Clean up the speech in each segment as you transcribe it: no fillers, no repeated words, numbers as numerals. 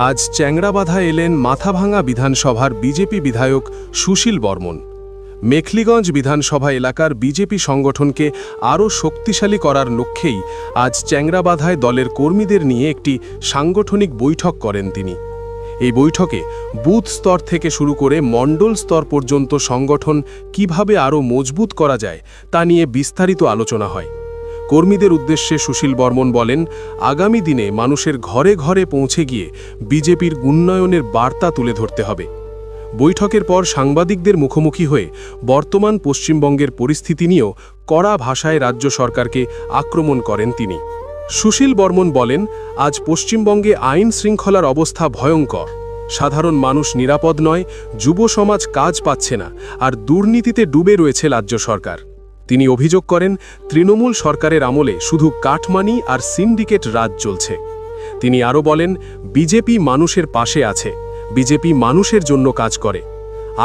আজ চ্যাংড়াবাধা এলেন মাথাভাঙা বিধানসভার বিজেপি বিধায়ক সুশীল বর্মন। মেখলিগঞ্জ বিধানসভা এলাকার বিজেপি সংগঠনকে আরও শক্তিশালী করার লক্ষ্যেই আজ চ্যাংড়াবাধায় দলের কর্মীদের নিয়ে একটি সাংগঠনিক বৈঠক করেন তিনি। এই বৈঠকে বুথ স্তর থেকে শুরু করে মণ্ডল স্তর পর্যন্ত সংগঠন কিভাবে আরও মজবুত করা যায় তা নিয়ে বিস্তারিত আলোচনা হয়। কর্মীদের উদ্দেশ্যে সুশীল বর্মন বলেন, আগামী দিনে মানুষের ঘরে ঘরে পৌঁছে গিয়ে বিজেপির উন্নয়নের বার্তা তুলে ধরতে হবে। বৈঠকের পর সাংবাদিকদের মুখোমুখি হয়ে বর্তমান পশ্চিমবঙ্গের পরিস্থিতি নিয়েও কড়া ভাষায় রাজ্য সরকারকে আক্রমণ করেন তিনি। সুশীল বর্মন বলেন, আজ পশ্চিমবঙ্গে আইন শৃঙ্খলার অবস্থা ভয়ঙ্কর। সাধারণ মানুষ নিরাপদ নয়, যুব সমাজ কাজ পাচ্ছে না, আর দুর্নীতিতে ডুবে রয়েছে রাজ্য সরকার। তিনি অভিযোগ করেন, তৃণমূল সরকারের আমলে শুধু কাটমানি আর সিন্ডিকেট রাজ চলছে। তিনি আরও বলেন, বিজেপি মানুষের পাশে আছে, বিজেপি মানুষের জন্য কাজ করে।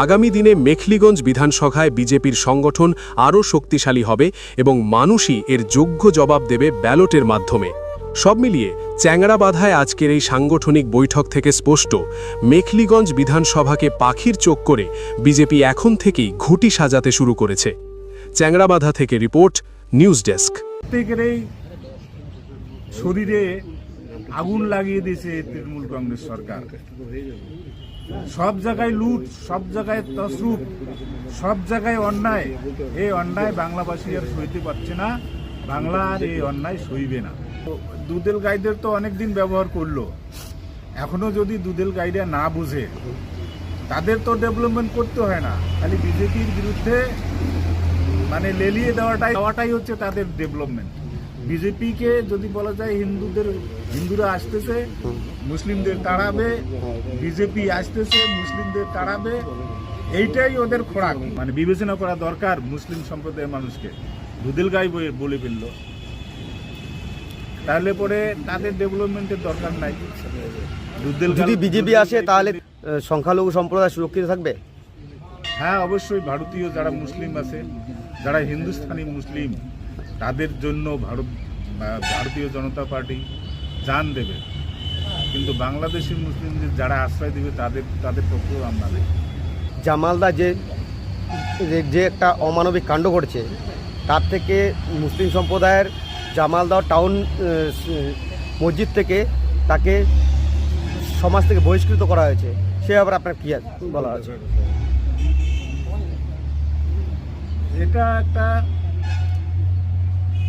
আগামী দিনে মেখলিগঞ্জ বিধানসভায় বিজেপির সংগঠন আরও শক্তিশালী হবে এবং মানুষই এর যোগ্য জবাব দেবে ব্যালটের মাধ্যমে। সব মিলিয়ে চ্যাংড়াবাধায় আজকের এই সাংগঠনিক বৈঠক থেকে স্পষ্ট, মেখলিগঞ্জ বিধানসভাকে পাখির চোখ করে বিজেপি এখন থেকেই ঘুঁটি সাজাতে শুরু করেছে। চ্যাংড়াবাধা থেকে রিপোর্ট, নিউজ ডেস্ক। প্রত্যেকেরই শরীরে আগুন লাগিয়ে দিয়েছে তৃণমূল কংগ্রেস সরকার। সব জায়গায় লুট, সব জায়গায় তসরুপ, সব জায়গায় অন্যায়। এই অন্যায় বাংলাবাসী আর সইতে পারছে না, বাংলা আর এই অন্যায় সইবে না। দুধেল গাইদের তো অনেকদিন ব্যবহার করলো, এখনো যদি দুধেল গাইডা না বুঝে, তাদের তো ডেভেলপমেন্ট করতে হয় না, খালি বিজেপির বিরুদ্ধে মানে লেলিয়ে দেওয়াটাই হচ্ছে তাদের ডেভেলপমেন্ট। বিজেপিকে যদি বলা যায় হিন্দুরা আসতেছে মুসলিমদের তাড়াবে, বিজেপি আসতেছে মুসলিমদের তাড়াবে, এইটাই ওদের খোরাক। মানে বিবেচনা করা দরকার মুসলিম সম্প্রদায়ের মানুষকে। দুধেল গাই বলে ফেলল, তাহলে পরে তাদের ডেভেলপমেন্টের দরকার নাই। যদি বিজেপি আসে তাহলে সংখ্যালঘু সম্প্রদায় সুরক্ষিত থাকবে? হ্যাঁ, অবশ্যই। ভারতীয় যারা মুসলিম আছে, যারা হিন্দুস্তানি মুসলিম, তাদের জন্য ভারতীয় জনতা পার্টি জান দেবে, কিন্তু বাংলাদেশি মুসলিমদের যারা আশ্রয় দেবে তাদের পক্ষেও আমরা নেই। জামালদা যে একটা অমানবিক কাণ্ড ঘটেছে, তার থেকে মুসলিম সম্প্রদায়ের জামালদা টাউন মসজিদ থেকে তাকে সমাজ থেকে বহিষ্কৃত করা হয়েছে, সে ব্যাপারে আপনার কী বলা আছে? এটা একটা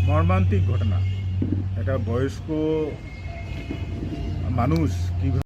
মর্মান্তিক ঘটনা। একটা বয়স্ক মানুষ